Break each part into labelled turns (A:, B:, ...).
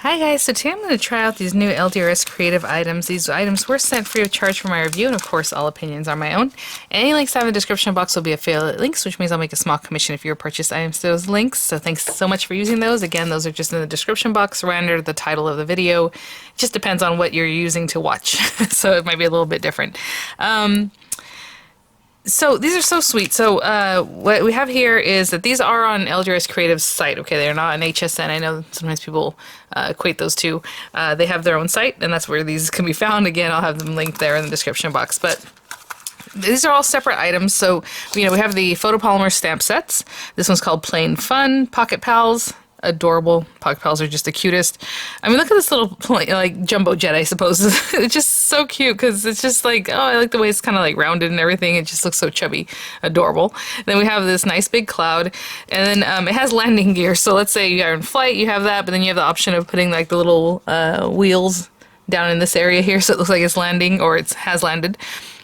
A: Hi guys, so today I'm going to try out these new LDRS creative items. These items were sent free of charge for my review, and of course all opinions are my own. Any links I have in the description box will be affiliate links, which means I'll make a small commission if you purchase items to those links. So thanks so much for using those. Again, those are just in the description box right under the title of the video. It just depends on what you're using to watch, so it might be a little bit different. So these are so sweet. So what we have here is that these are on LDRS Creative's site. Okay, they're not on HSN. I know sometimes people equate those two. They have their own site, and that's where these can be found. Again, I'll have them linked there in the description box. But these are all separate items. So we have the photopolymer stamp sets. This one's called Plain Fun. Pocket Pals. Adorable. Pocket Pals are just the cutest. I mean, look at this little like jumbo jet, I suppose. It's just so cute because it's just like, oh, I like the way it's kind of like rounded and everything. It just looks so chubby. Adorable. Then we have this nice big cloud, and then it has landing gear. So let's say you are in flight, you have that, but then you have the option of putting like the little wheels down in this area here, so it looks like it's landing or it has landed.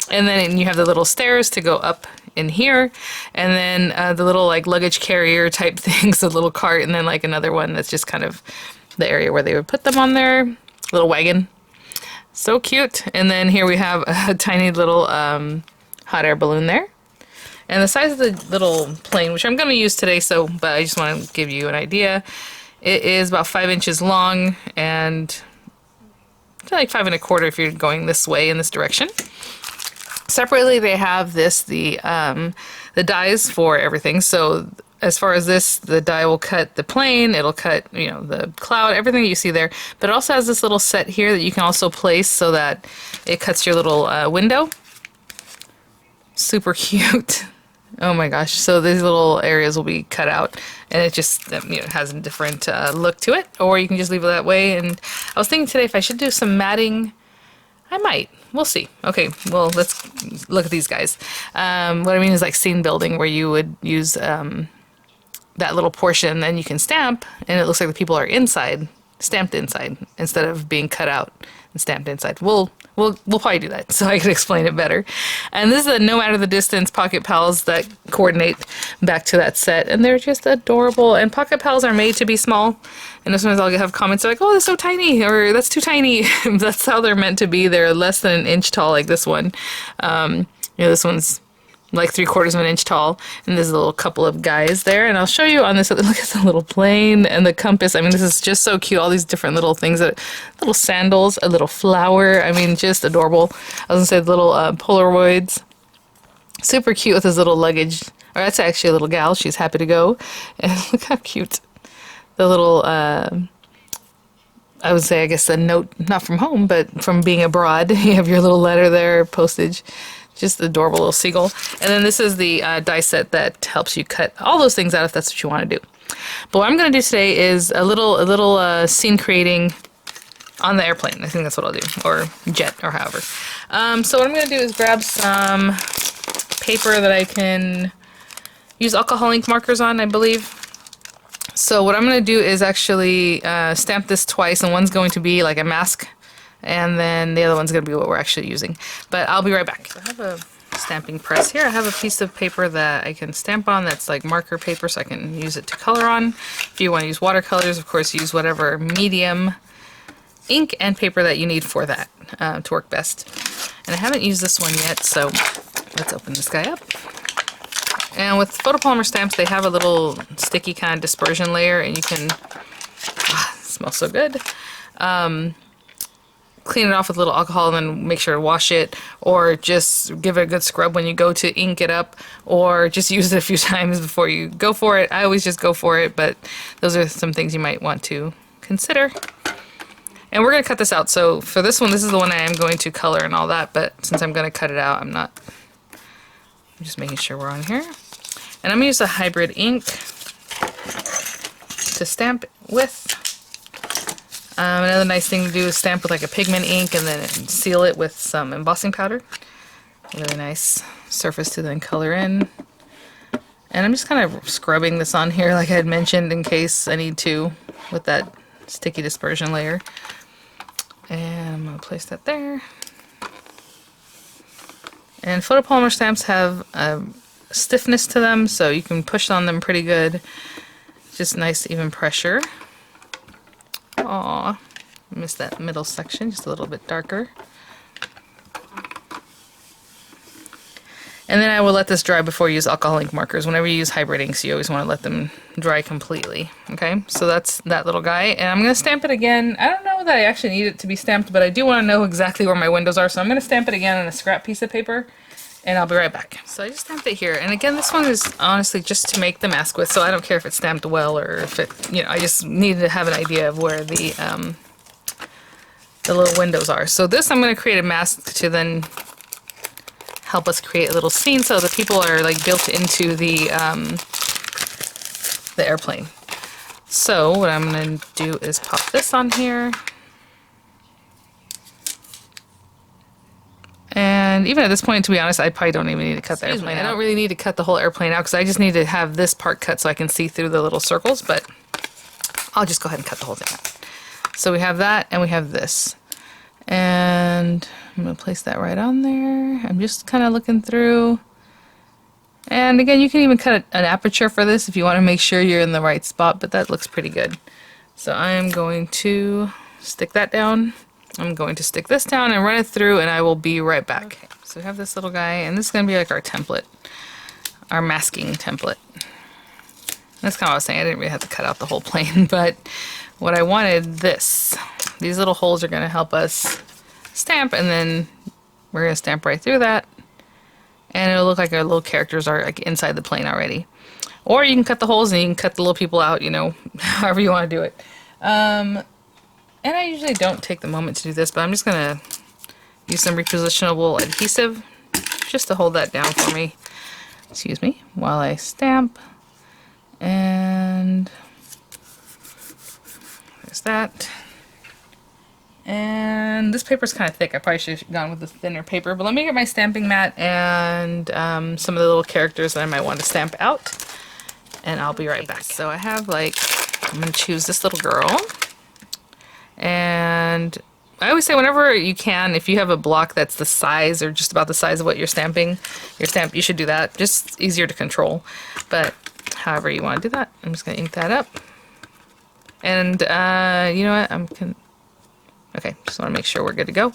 A: And then you have the little stairs to go up in here, and then the little like luggage carrier type things, a little cart, and then like another one that's just kind of the area where they would put them on there. Little wagon. So cute. And then here we have a tiny little hot air balloon there. And the size of the little plane, which I'm going to use today, but I just want to give you an idea. It is about 5 inches long and like 5 1/4 if you're going this way in this direction. Separately, they have the dies for everything. So as far as this, the die will cut the plane, it'll cut, the cloud, everything that you see there. But it also has this little set here that you can also place so that it cuts your little window. Super cute. Oh my gosh. So these little areas will be cut out, and it just, has a different look to it. Or you can just leave it that way. And I was thinking today if I should do some matting. I might. We'll see. Okay, well, let's look at these guys. What I mean is like scene building, where you would use that little portion, then you can stamp, and it looks like the people are inside, stamped inside, instead of being cut out and stamped inside. We'll probably do that, so I can explain it better. And this is a no matter the distance Pocket Pals that coordinate back to that set, and they're just adorable. And Pocket Pals are made to be small, and sometimes I'll have comments like, oh, that's so tiny, or that's too tiny. That's how they're meant to be. They're less than an inch tall, like this one. This one's like 3/4 of an inch tall, and there's a little couple of guys there, and I'll show you on this. Look at the little plane and the compass. I mean, this is just so cute. All these different little things, little sandals, a little flower. I mean, just adorable. I was gonna say little Polaroids. Super cute with his little luggage. Or that's actually a little gal. She's happy to go. And look how cute. The little, I would say, I guess a note, not from home, but from being abroad. You have your little letter there, postage. Just adorable little seagull. And then this is the die set that helps you cut all those things out if that's what you want to do. But what I'm going to do today is a little scene creating on the airplane. I think that's what I'll do, or jet, or however. So what I'm going to do is grab some paper that I can use alcohol ink markers on, I believe. So what I'm going to do is actually stamp this twice, and one's going to be like a mask, and then the other one's going to be what we're actually using. But I'll be right back. I have a stamping press here. I have a piece of paper that I can stamp on that's like marker paper, so I can use it to color on. If you want to use watercolors, of course, use whatever medium ink and paper that you need for that to work best. And I haven't used this one yet, so let's open this guy up. And with photopolymer stamps, they have a little sticky kind of dispersion layer, and you can, it smells so good. Clean it off with a little alcohol and then make sure to wash it, or just give it a good scrub when you go to ink it up, or just use it a few times before you go for it. I always just go for it, but those are some things you might want to consider. And we're going to cut this out. So for this one, this is the one I am going to color and all that, but since I'm going to cut it out, I'm just making sure we're on here. And I'm going to use a hybrid ink to stamp with. Another nice thing to do is stamp with like a pigment ink and then seal it with some embossing powder. Really nice surface to then color in. And I'm just kind of scrubbing this on here like I had mentioned in case I need to with that sticky dispersion layer. And I'm going to place that there. And photopolymer stamps have stiffness to them, so you can push on them pretty good. Just nice even pressure. Aw, missed that middle section, just a little bit darker. And then I will let this dry before you use alcohol ink markers. Whenever you use hybrid inks, you always want to let them dry completely. Okay, so that's that little guy. And I'm going to stamp it again. I don't know that I actually need it to be stamped, but I do want to know exactly where my windows are. So I'm going to stamp it again on a scrap piece of paper, and I'll be right back. So I just stamped it here. And again, this one is honestly just to make the mask with, so I don't care if it's stamped well or if it, you know, I just need to have an idea of where the little windows are. So this I'm going to create a mask to then help us create a little scene so the people are like built into the airplane. So what I'm going to do is pop this on here. And even at this point, to be honest, I probably don't even need to cut the airplane out. I don't really need to cut the whole airplane out because I just need to have this part cut so I can see through the little circles, but I'll just go ahead and cut the whole thing out. So we have that and we have this. And I'm going to place that right on there. I'm just kind of looking through. And again, you can even cut an aperture for this if you want to make sure you're in the right spot, but that looks pretty good. So I'm going to stick that down. I'm going to stick this down and run it through, and I will be right back. Okay, so we have this little guy, and this is going to be like our template, our masking template. That's kind of what I was saying. I didn't really have to cut out the whole plane, but what I wanted, these little holes are going to help us stamp, and then we're going to stamp right through that, and it'll look like our little characters are like inside the plane already. Or you can cut the holes and you can cut the little people out, you know, however you want to do it. And I usually don't take the moment to do this, but I'm just going to use some repositionable adhesive just to hold that down for me. Excuse me, while I stamp. And there's that. And this paper's kind of thick. I probably should have gone with the thinner paper, but let me get my stamping mat and some of the little characters that I might want to stamp out, and I'll be right back. So I have, like, I'm going to choose this little girl, and I always say whenever you can, if you have a block that's the size or just about the size of what you're stamping, you should do that. Just easier to control, but however you want to do that. I'm just going to ink that up. And you know what, okay, just want to make sure we're good to go.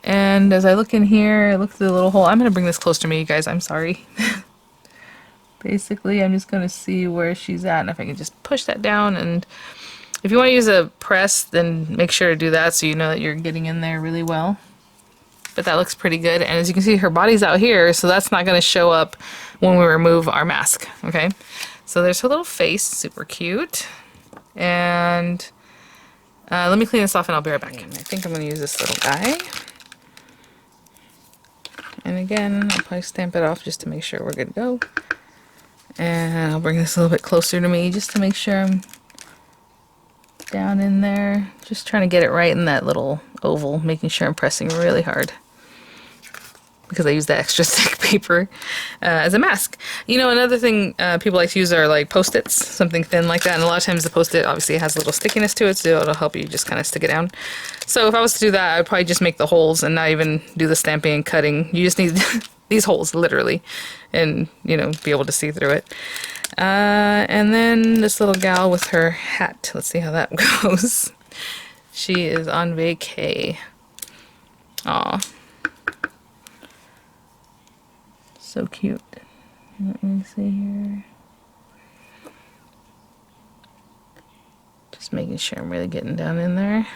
A: And as I look in here, I look through the little hole. I'm going to bring this close to me, you guys. I'm sorry. Basically, I'm just going to see where she's at, and if I can just push that down. And if you want to use a press, then make sure to do that so you know that you're getting in there really well. But that looks pretty good. And as you can see, her body's out here, so that's not going to show up when we remove our mask, okay? So there's her little face, super cute. And let me clean this off and I'll be right back. I think I'm going to use this little guy. And again, I'll probably stamp it off just to make sure we're good to go. And I'll bring this a little bit closer to me just to make sure I'm down in there. Just trying to get it right in that little oval, making sure I'm pressing really hard, because I use that extra thick paper as a mask. You know, another thing people like to use are like Post-its, something thin like that. And a lot of times the Post-it obviously has a little stickiness to it, so it'll help you just kind of stick it down. So if I was to do that, I'd probably just make the holes and not even do the stamping and cutting. You just need these holes, literally, and, you know, be able to see through it. And then this little gal with her hat. Let's see how that goes. She is on vacay. Aw. So cute. Let me see here. Just making sure I'm really getting down in there.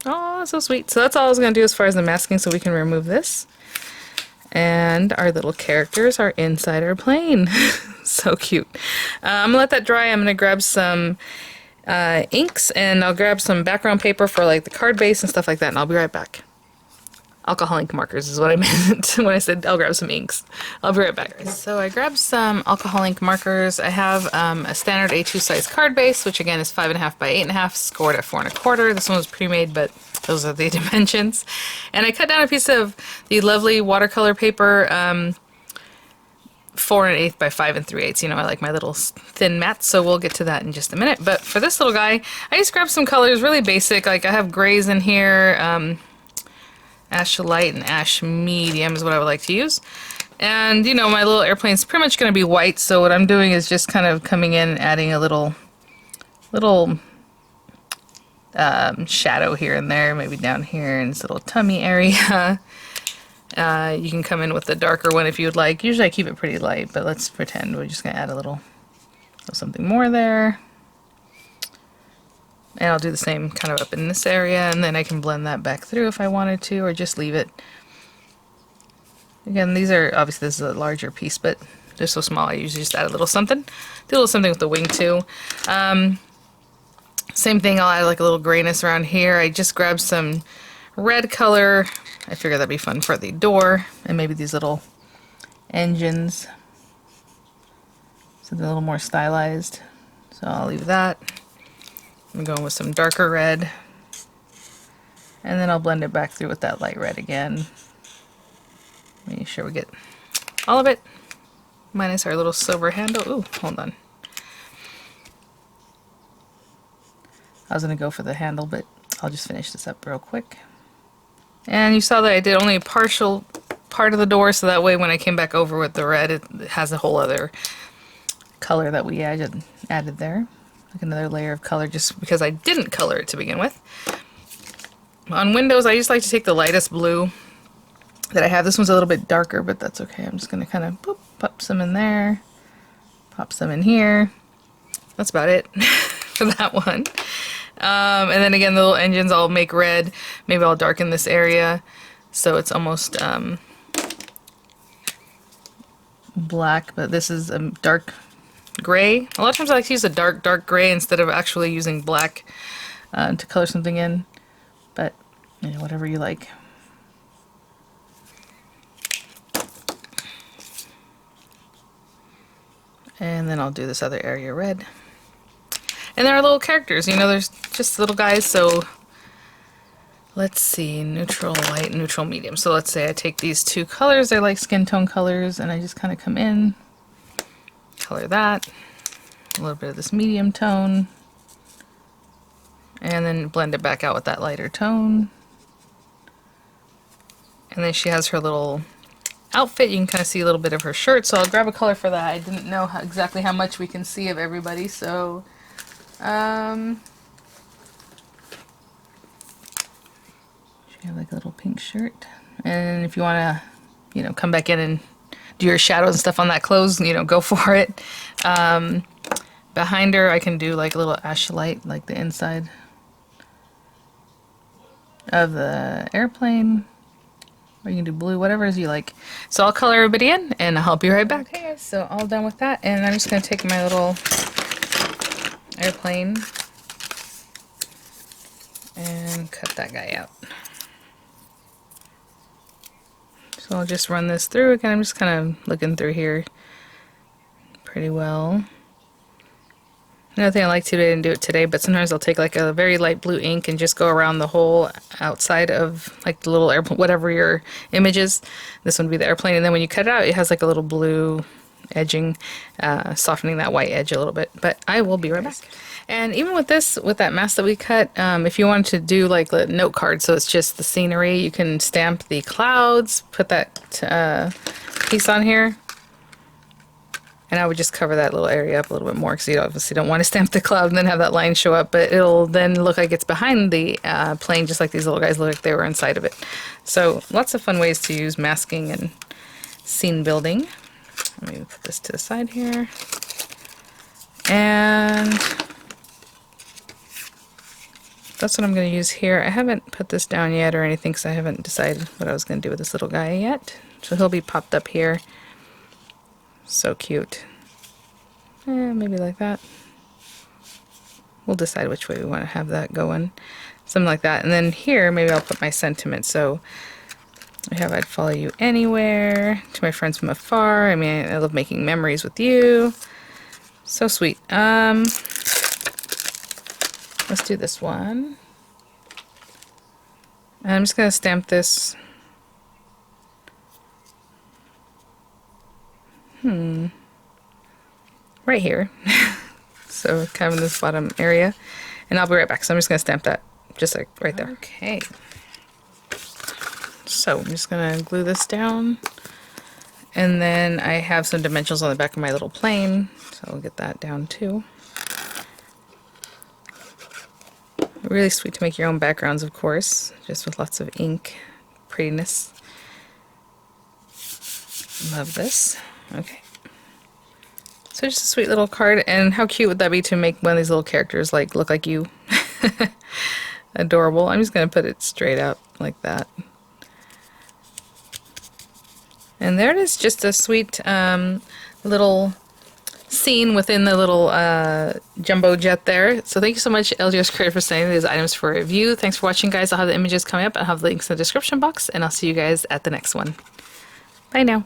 A: Oh, so sweet. So that's all I was going to do as far as the masking, so we can remove this. And our little characters are inside our plane. So cute. I'm going to let that dry. I'm going to grab some inks, and I'll grab some background paper for like the card base and stuff like that, and I'll be right back. Alcohol ink markers is what I meant when I said I'll grab some inks. I'll be right back. So I grabbed some alcohol ink markers. I have a standard A2 size card base, which again is 5.5 by 8.5, scored at 4 1/4. This one was pre-made, but those are the dimensions. And I cut down a piece of the lovely watercolor paper, 4 1/8 by 5 3/8. You know, I like my little thin mats, so we'll get to that in just a minute. But for this little guy, I just grabbed some colors, really basic. Like I have grays in here. Ash light and ash medium is what I would like to use. And, you know, my little airplane's pretty much going to be white, so what I'm doing is just kind of coming in and adding a little shadow here and there, maybe down here in this little tummy area. You can come in with the darker one if you would like. Usually I keep it pretty light, but let's pretend we're just going to add a little something more there. And I'll do the same kind of up in this area, and then I can blend that back through if I wanted to, or just leave it. Again, these are, obviously this is a larger piece, but they're so small I usually just add a little something. Do a little something with the wing too. Same thing, I'll add like a little grayness around here. I just grabbed some red color. I figured that'd be fun for the door, and maybe these little engines. So they're a little more stylized. So I'll leave that. I'm going with some darker red. And then I'll blend it back through with that light red again. Making sure we get all of it. Minus our little silver handle. Ooh, hold on. I was going to go for the handle, but I'll just finish this up real quick. And you saw that I did only a partial part of the door, so that way when I came back over with the red, it has a whole other color that we added there. Like another layer of color, just because I didn't color it to begin with. On windows, I just like to take the lightest blue that I have. This one's a little bit darker, but that's okay. I'm just going to kind of pop some in there, pop some in here. That's about it for that one. And then again, the little engines I'll make red. Maybe I'll darken this area so it's almost black, but this is a dark gray. A lot of times I like to use a dark gray instead of actually using black to color something in, but you know, whatever you like. And then I'll do this other area red. And there are little characters, you know, there's just little guys, so let's see, neutral, light, neutral, medium. So let's say I take these two colors, they're like skin tone colors, and I just kind of come in, color that, a little bit of this medium tone, and then blend it back out with that lighter tone. And then she has her little outfit. You can kind of see a little bit of her shirt, so I'll grab a color for that. I didn't know exactly how much we can see of everybody, so she have like a little pink shirt. And if you want to, you know, come back in and do your shadows and stuff on that clothes, you know, go for it. Behind her, I can do like a little ash light, like the inside of the airplane. Or you can do blue, whatever as you like. So I'll color everybody in, and I'll be right back. Okay, so all done with that, and I'm just going to take my little airplane and cut that guy out. So I'll just run this through again. I'm just kind of looking through here pretty well. Another thing I like to do, I didn't do it today, but sometimes I'll take like a very light blue ink and just go around the whole outside of like the little airplane, whatever your image is. This one would be the airplane, and then when you cut it out, it has like a little blue edging, softening that white edge a little bit. But I will be right back. And even with this, with that mask that we cut, if you wanted to do like a note card, so it's just the scenery, you can stamp the clouds, put that piece on here. And I would just cover that little area up a little bit more because you obviously don't want to stamp the cloud and then have that line show up, but it'll then look like it's behind the plane, just like these little guys look like they were inside of it. So lots of fun ways to use masking and scene building. Let me put this to the side here. And that's what I'm going to use here. I haven't put this down yet or anything because I haven't decided what I was going to do with this little guy yet. So he'll be popped up here. So cute. Maybe like that. We'll decide which way we want to have that going. Something like that. And then here, maybe I'll put my sentiment. So I have I'd follow you anywhere. To my friends from afar. I mean, I love making memories with you. So sweet. Let's do this one. I'm just going to stamp this. Right here. So kind of in this bottom area. And I'll be right back. So I'm just going to stamp that just like right there. Okay. So I'm just going to glue this down. And then I have some dimensionals on the back of my little plane. So I'll get that down too. There Really sweet to make your own backgrounds, of course, just with lots of ink. Prettiness. Love this. Okay. So just a sweet little card, and how cute would that be to make one of these little characters like look like you? Adorable. I'm just going to put it straight out like that. And there it is, just a sweet little scene within the little jumbo jet there. So thank you so much, LDRS Creator, for sending these items for review. Thanks for watching, guys. I'll have the images coming up. I'll have the links in the description box, and I'll see you guys at the next one. Bye now.